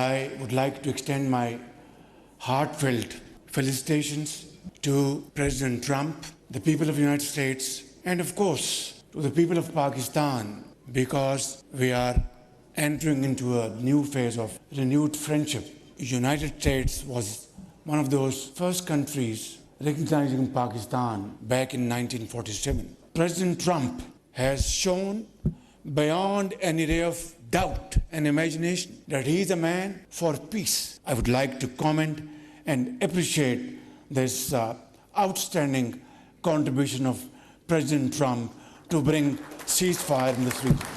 I would like to extend my heartfelt felicitations to President Trump, the people of the United States, and of course to the people of Pakistan, because we are entering into a new phase of renewed friendship. The United States was one of those first countries recognizing Pakistan back in 1947. President Trump has shown beyond any ray of doubt and imagination that he is a man for peace. I would like to comment and appreciate this outstanding contribution of President Trump to bring ceasefire in this region.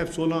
F-16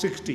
60।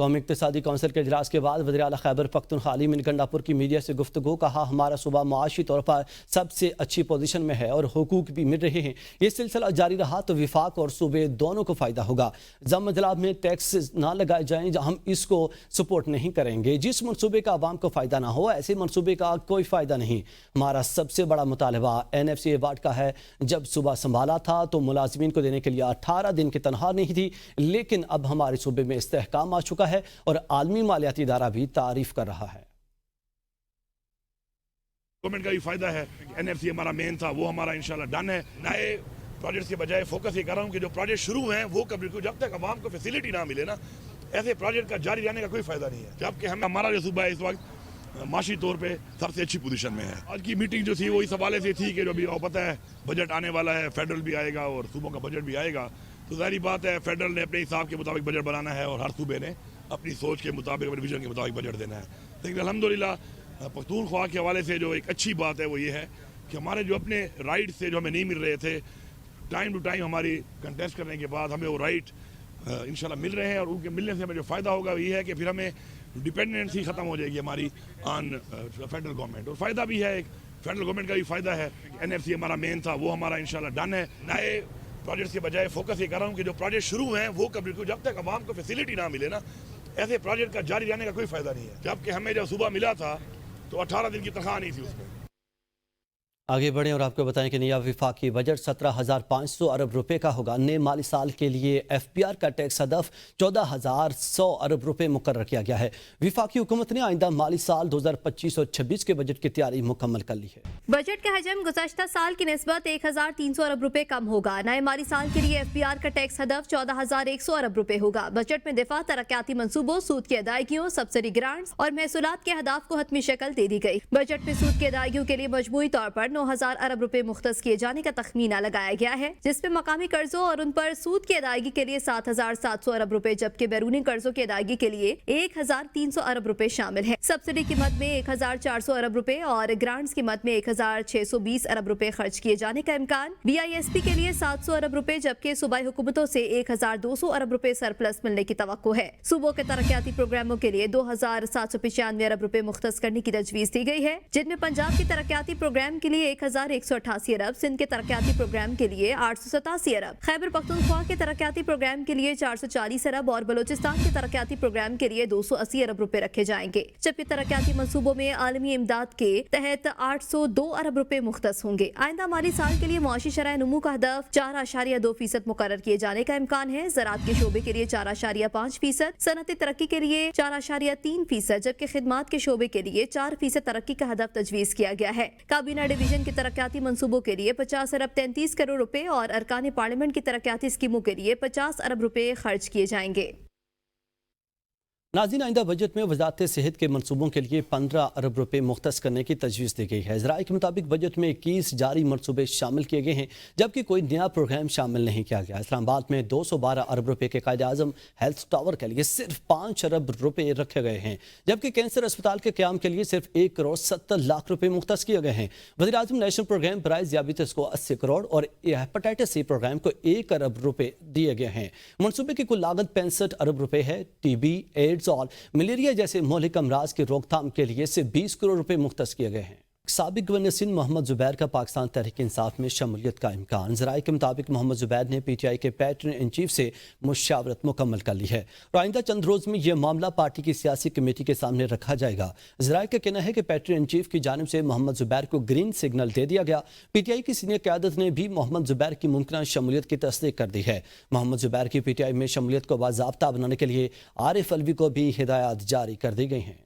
قومی اقتصادی council کے اجلاس کے بعد وزیر اعلیٰ خیبر پختونخوا علی من گنڈاپور کی میڈیا سے گفتگو. کہا ہمارا صوبہ معاشی طور پر سب سے اچھی پوزیشن میں ہے اور حقوق بھی مل رہے ہیں. یہ سلسلہ جاری رہا تو وفاق اور صوبے دونوں کو فائدہ ہوگا. ضم اضلاع میں ٹیکس نہ لگائے جائیں, ہم اس کو سپورٹ نہیں کریں گے. جس منصوبے کا عوام کو فائدہ نہ ہو ایسے منصوبے کا کوئی فائدہ نہیں. ہمارا سب سے بڑا مطالبہ NFC ایوارڈ کا ہے. جب صوبہ سنبھالا تھا تو ملازمین کو دینے کے لیے 18 دن کی تنخواہ نہیں تھی, لیکن اب ہمارے صوبے میں استحکام آ چکا ہے اور عالمی مالیاتی ادارہ بھی تعریف کر رہا ہے. گورنمنٹ کا بھی فائدہ ہے. NFC ہمارا مین تھا, وہ ہمارا انشاءاللہ ڈن ہے. نئے پروجیکٹس کے بجائے فوکس یہ کر رہا ہوں کہ جو پروجیکٹ شروع ہیں وہ کبھی جب تک عوام کو فیسلٹی نہ ملے نا, ایسے پروجیکٹ کا جاری رہنے کا کوئی فائدہ نہیں ہے. جبکہ ہمارا جو صوبہ ہے اس وقت معاشی طور پہ سب سے اچھی پوزیشن میں ہے. آج کی میٹنگ جو تھی وہ اس حوالے سے تھی کہ جو ابھی پتہ ہے بجٹ آنے والا ہے, فیڈرل بھی آئے گا اور صوبوں کا بجٹ بھی آئے گا. تو ظاہری بات ہے فیڈرل نے اپنے حساب کے مطابق بجٹ بنانا ہے اور ہر صوبے نے اپنی سوچ کے مطابق, اپنے ویژن کے مطابق بجٹ دینا ہے. لیکن الحمدللہ پختونخوا کے حوالے سے جو ایک اچھی بات ہے وہ یہ ہے کہ ہمارے جو اپنے رائٹ سے جو ہمیں نہیں مل رہے تھے, ٹائم ٹو ٹائم ہماری کنٹیسٹ کرنے کے بعد ہمیں وہ رائٹ انشاءاللہ مل رہے ہیں. اور ان کے ملنے سے ہمیں جو فائدہ ہوگا وہ یہ ہے کہ پھر ہمیں ڈپینڈنسی ختم ہو جائے گی ہماری آن فیڈرل گورنمنٹ. اور فائدہ بھی ہے, ایک فیڈرل گورنمنٹ کا بھی فائدہ ہے. NFC ہمارا مین تھا, وہ ہمارا انشاءاللہ ڈن ہے. نئے پروجیکٹس کے بجائے فوکس یہ کر رہا ہوں کہ جو پروجیکٹ شروع ہیں وہ کبھی جب تک عوام کو فیسلٹی نہ ملے نا, ایسے پروجیکٹ کا جاری رہنے کا کوئی فائدہ نہیں ہے. جبکہ ہمیں جب صوبہ ملا تھا تو 18 دن کی تنخواہ نہیں تھی اس میں. آگے بڑھیں اور آپ کو بتائیں کہ نیا وفاقی بجٹ 17,500 ارب روپے کا ہوگا. نئے مالی سال کے لیے FPR کا ٹیکس ہدف 14,100 ارب روپے مقرر کیا گیا ہے. وفاقی حکومت نے آئندہ مالی سال 2025 اور 26 کے بجٹ کی تیاری مکمل کر لی ہے. بجٹ کا حجم گزشتہ سال کی نسبت 1,300 ارب روپے کم ہوگا. نئے مالی سال کے لیے FPR کا ٹیکس ہدف 14,100 ارب روپے ہوگا. بجٹ میں دفاع, ترقیاتی منصوبوں, سود کی ادائیگیوں, سبسڈی گرانٹس اور محصولات کے اہداف کو حتمی شکل دے دی گئی. بجٹ میں سود کی ادائیگیوں کے لیے مجموعی طور پر 9,000 ارب روپے مختص کیے جانے کا تخمینہ لگایا گیا ہے, جس میں مقامی قرضوں اور ان پر سود کی ادائیگی کے لیے 7,700 ارب روپے جبکہ بیرونی قرضوں کی ادائیگی کے لیے 1,300 ارب روپے شامل ہیں. سبسڈی کی مد میں 1,400 ارب روپے اور گرانٹس کی مد میں 1,620 ارب روپے خرچ کیے جانے کا امکان. BISP کے لیے 700 ارب روپے جبکہ صوبائی حکومتوں سے 1,200 ارب روپے سرپلس ملنے کی توقع ہے. صوبوں کے ترقیاتی پروگراموں کے لیے 2,795 ارب روپے مختص کرنے کی تجویز دی گئی ہے, جن میں پنجاب کے ترقیاتی پروگرام کے لیے 1,188 ارب, سندھ کے ترقیاتی پروگرام کے لیے 887 ارب, خیبر پختونخوا کے ترقیاتی پروگرام کے لیے 440 ارب اور بلوچستان کے ترقیاتی پروگرام کے لیے 280 ارب روپے رکھے جائیں گے. جبکہ ترقیاتی منصوبوں میں عالمی امداد کے تحت 802 ارب روپے مختص ہوں گے. آئندہ مالی سال کے لیے معاشی شرح نمو کا ہدف 4.2% مقرر کیے جانے کا امکان ہے. زراعت کے شعبے کے لیے 4.5%, صنعتی ترقی کے لیے 4.3%, جبکہ خدمات کے شعبے کے لیے 4% ترقی کا ہدف تجویز کیا گیا ہے. کابینہ ڈویژن کے ترقیاتی منصوبوں کے لیے 50 ارب 33 کروڑ روپے اور ارکان پارلیمنٹ کی ترقیاتی اسکیموں کے لیے 50 ارب روپے خرچ کیے جائیں گے. ناظرین, آئندہ بجٹ میں وزارت صحت کے منصوبوں کے لیے 15 ارب روپے مختص کرنے کی تجویز دی گئی ہے. ذرائع کے مطابق بجٹ میں 21 جاری منصوبے شامل کیے گئے ہیں جبکہ کوئی نیا پروگرام شامل نہیں کیا گیا. اسلام آباد میں 212 ارب روپے کے قائد اعظم ہیلتھ ٹاور کے لیے صرف 5 ارب روپے رکھے گئے ہیں جبکہ کینسر اسپتال کے قیام کے لیے صرف 1 کروڑ 70 لاکھ روپے مختص کیے گئے ہیں. وزیر اعظم نیشنل پروگرام برائے ذیابیطس کو 80 کروڑ اور ہیپاٹائٹس سی پروگرام کو 1 ارب روپے دیے گئے ہیں. منصوبے کی کل لاگت 65 ارب روپے ہے. TB, ایڈز اور ملیریا جیسے مہلک امراض کی روک تھام کے لیے سے 20 کروڑ روپے مختص کیے گئے ہیں. سابق گورنر سندھ محمد زبیر کا پاکستان تحریک انصاف میں شمولیت کا امکان. ذرائع کے مطابق محمد زبیر نے PTI کے پیٹرن ان چیف سے مشاورت مکمل کر لی ہے اور آئندہ چند روز میں یہ معاملہ پارٹی کی سیاسی کمیٹی کے سامنے رکھا جائے گا. ذرائع کا کہنا ہے کہ پیٹرن ان چیف کی جانب سے محمد زبیر کو گرین سگنل دے دیا گیا. PTI کی سینئر قیادت نے بھی محمد زبیر کی ممکنہ شمولیت کی تصدیق کر دی ہے. محمد زبیر کی PTI میں شمولیت کو باضابطہ بنانے کے لیے عارف الوی کو بھی ہدایات جاری کر دی گئی ہیں.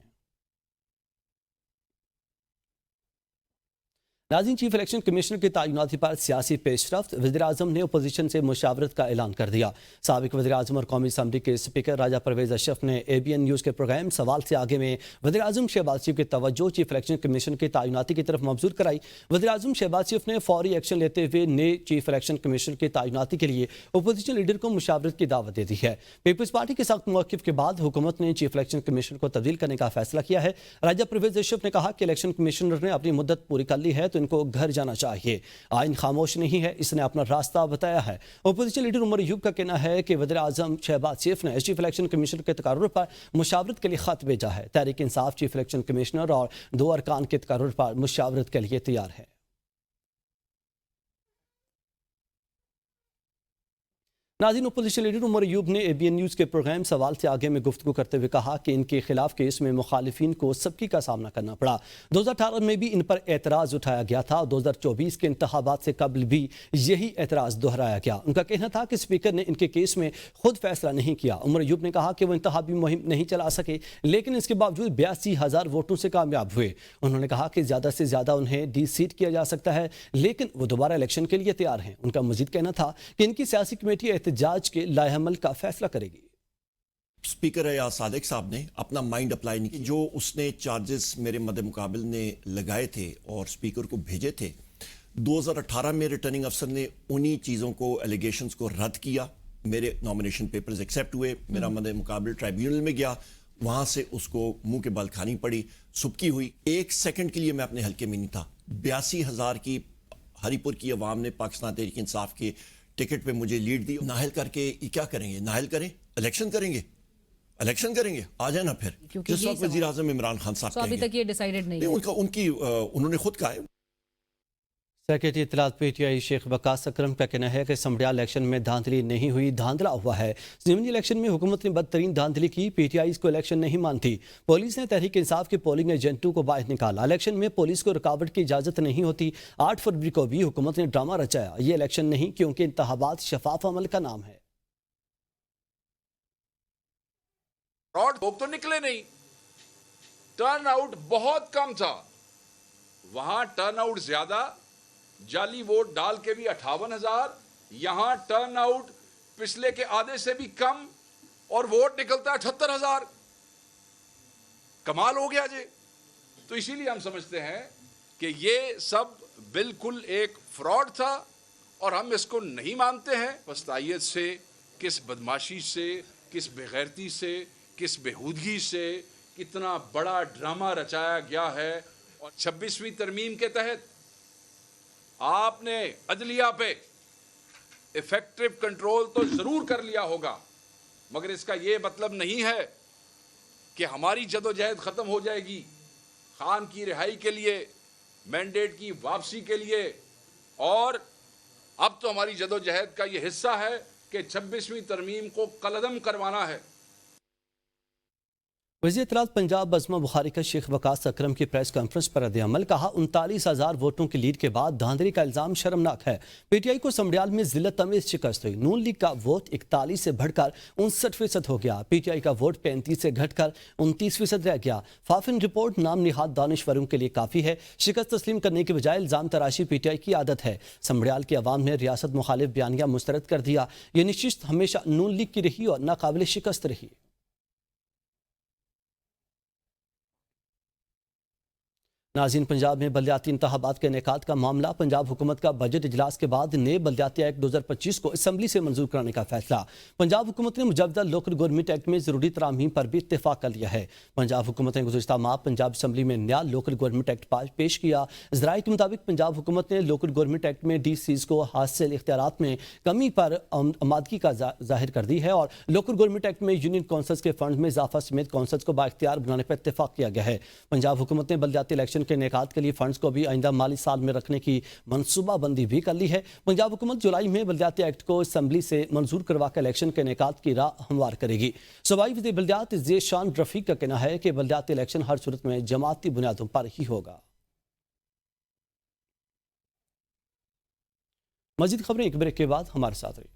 ناظرین, چیف الیکشن کمیشنر کی تعیناتی پر سیاسی پیش رفت. وزیر اعظم نے اپوزیشن سے مشاورت کا اعلان کر دیا. سابق وزیر اعظم اور قومی اسمبلی کے اسپیکر راجہ پرویز اشرف نے ABN نیوز کے پروگرام سوال سے آگے میں وزیر اعظم شہباز شریف کی توجہ چیف الیکشن کمیشن کی تعیناتی کی طرف مبذول کرائی. وزیر اعظم شہباز شریف نے فوری ایکشن لیتے ہوئے نئے چیف الیکشن کمیشنر کی تعیناتی کے لیے اپوزیشن لیڈر کو مشاورت کی دعوت دے دی ہے. پیپلز پارٹی کے سخت موقف کے بعد حکومت نے چیف الیکشن کمیشنر کو تبدیل کرنے کا فیصلہ کیا ہے. راجہ پرویز اشرف نے کہا کہ الیکشن کمیشنر نے اپنی مدت پوری کر لی ہے تو الیکشن کو گھر جانا چاہیے. آئین خاموش نہیں ہے, اس نے اپنا راستہ بتایا ہے. اپوزیشن لیڈر عمر ایوب کا کہنا ہے کہ وزیر اعظم شہباز شریف نے چیف الیکشن کمیشنر کے تقرر پر مشاورت کے لیے خط بھیجا ہے. Tehreek Insaf chief election commissioner اور 2 ارکان کے تقرر پر مشاورت کے لیے تیار ہے. ناظرین, اپوزیشن لیڈر عمر ایوب نے ABN نیوز کے پروگرام سوال سے آگے میں گفتگو کرتے ہوئے کہا کہ ان کے خلاف کیس میں مخالفین کو سبکی کا سامنا کرنا پڑا. 2018 میں بھی ان پر اعتراض اٹھایا گیا تھا اور 2024 کے انتخابات سے قبل بھی یہی اعتراض دہرایا گیا. ان کا کہنا تھا کہ اسپیکر نے ان کے کیس میں خود فیصلہ نہیں کیا. عمر ایوب نے کہا کہ وہ انتخابی مہم نہیں چلا سکے, لیکن اس کے باوجود 82,000 ووٹوں سے کامیاب ہوئے. انہوں نے کہا کہ زیادہ سے زیادہ انہیں ڈی سیٹ کیا جا سکتا ہے, لیکن وہ دوبارہ الیکشن کے لیے تیار ہیں. ان کا مزید کہنا تھا کہ ان کی سیاسی کمیٹی احتجاج کے لائحہ عمل کا فیصلہ کرے گی. اسپیکر ایاز صادق صاحب نے اپنا مائنڈ اپلائی نہیں کیا. جو اس نے چارجز میرے مد مقابل نے لگائے تھے اور اسپیکر کو بھیجے تھے, 2018 میں ریٹرننگ افسر نے انہی چیزوں کو, ایلیگیشنز کو رد کیا. میرے نامینیشن پیپرز ایکسیپٹ ہوئے, میرا مد مقابل ٹرائیبیونل میں گیا, وہاں سے اس کو منہ کے بال کھانی پڑی, سبکی ہوئی. 1 سیکنڈ کے لیے میں اپنے حلقے میں نہیں تھا. 82,000 کی ہری پور کی عوام نے پاکستان تحریک انصاف کے ٹکٹ پہ مجھے لیڈ دی. نااہل کر کے یہ کیا کریں گے؟ نااہل کریں, الیکشن کریں گے, آ جائیں نا پھر. جس وقت وزیر اعظم عمران خان صاحب ابھی تک یہ ڈیسائیڈڈ نہیں ہے. انہوں نے خود کہا ہے. سیکرٹری اطلاعات PTI شیخ وقاص اکرم کا کہنا ہے کہ سمڑیال الیکشن میں دھاندلی نہیں ہوئی, دھاندلا ہوا ہے. ضمنی الیکشن میں حکومت نے بدترین دھاندلی کی. PTI اس کو الیکشن نہیں مانتی. پولیس نے تحریک انصاف کے پولنگ ایجنٹوں کو باہر نکالا. الیکشن میں پولیس کو رکاوٹ کی اجازت نہیں ہوتی. 8 فروری کو بھی حکومت نے ڈرامہ رچایا. یہ الیکشن نہیں, کیونکہ انتخابات شفاف عمل کا نام ہے. فراڈ لوگ تو نکلے نہیں, ٹرن آؤٹ بہت کم تھا. وہاں ٹرن آؤٹ زیادہ, جعلی ووٹ ڈال کے بھی 58,000, یہاں ٹرن آؤٹ پچھلے کے آدھے سے بھی کم اور ووٹ نکلتا ہے 78,000. کمال ہو گیا جی. تو اسی لیے ہم سمجھتے ہیں کہ یہ سب بالکل ایک فراڈ تھا اور ہم اس کو نہیں مانتے ہیں. وسطائیت سے, کس بدماشی سے, کس بغیرتی سے, کس بےہودگی سے کتنا بڑا ڈرامہ رچایا گیا ہے. اور 26ویں ترمیم کے تحت آپ نے عدلیہ پہ ایفیکٹو کنٹرول تو ضرور کر لیا ہوگا, مگر اس کا یہ مطلب نہیں ہے کہ ہماری جدوجہد ختم ہو جائے گی. خان کی رہائی کے لیے, مینڈیٹ کی واپسی کے لیے, اور اب تو ہماری جدوجہد کا یہ حصہ ہے کہ 26ویں ترمیم کو کالعدم کروانا ہے. وزیر اطلاعات پنجاب بزمہ بخاری کا شیخ وقاص اکرم کی پریس کانفرنس پر رد عمل. کہا 39,000 ووٹوں کی لیڈ کے بعد دھاندلی کا الزام شرمناک ہے. PTI کو سمڑیال میں ذلت آمیز شکست ہوئی. نون لیگ کا ووٹ 41 سے بڑھ کر 59% ہو گیا. PTI کا ووٹ 35 سے گھٹ کر 29% رہ گیا. فافن رپورٹ نام نہاد دانشوروں کے لیے کافی ہے. شکست تسلیم کرنے کے بجائے الزام تراشی PTI کی عادت ہے. سمڑیال کے عوام نے ریاست مخالف بیانیہ مسترد کر دیا. یہ نشست ہمیشہ نون لیگ کی رہی اور ناقابل شکست رہی. ناظرین, پنجاب میں بلدیاتی انتخابات کے انعقاد کا معاملہ. پنجاب حکومت کا بجٹ اجلاس کے بعد نئے بلدیاتی ایکٹ 2025 کو اسمبلی سے منظور کرانے کا فیصلہ. پنجاب حکومت نے مجوزہ لوکل گورنمنٹ ایکٹ میں ضروری ترامیم پر بھی اتفاق کر لیا ہے. پنجاب حکومت نے گزشتہ ماہ پنجاب اسمبلی میں نیا لوکل گورنمنٹ ایکٹ پیش کیا. ذرائع کے مطابق پنجاب حکومت نے لوکل گورنمنٹ ایکٹ میں DCs کو حاصل اختیارات میں کمی پر آمادگی کا ظاہر کر دی ہے, اور لوکل گورنمنٹ ایکٹ میں یونین کونسلز کے فنڈ میں اضافہ سمیت کونسلز کو بااختیار بنانے پر اتفاق کیا گیا ہے. پنجاب حکومت نے بلدیاتی الیکشن کے انعقاد کے لیے فنڈز کو بھی آئندہ مالی سال میں رکھنے کی منصوبہ بندی بھی کر لی ہے. پنجاب حکومت جولائی میں بلدیاتی ایکٹ کو اسمبلی سے منظور کروا کر الیکشن کے انعقاد کی راہ ہموار کرے گی. صوبائی وزیر بلدیات ذیشان رفیق کا کہنا ہے کہ بلدیاتی الیکشن ہر صورت میں جماعتی بنیادوں پر ہی ہوگا. مزید خبریں ایک بریک کے بعد ہمارے ساتھ رہی.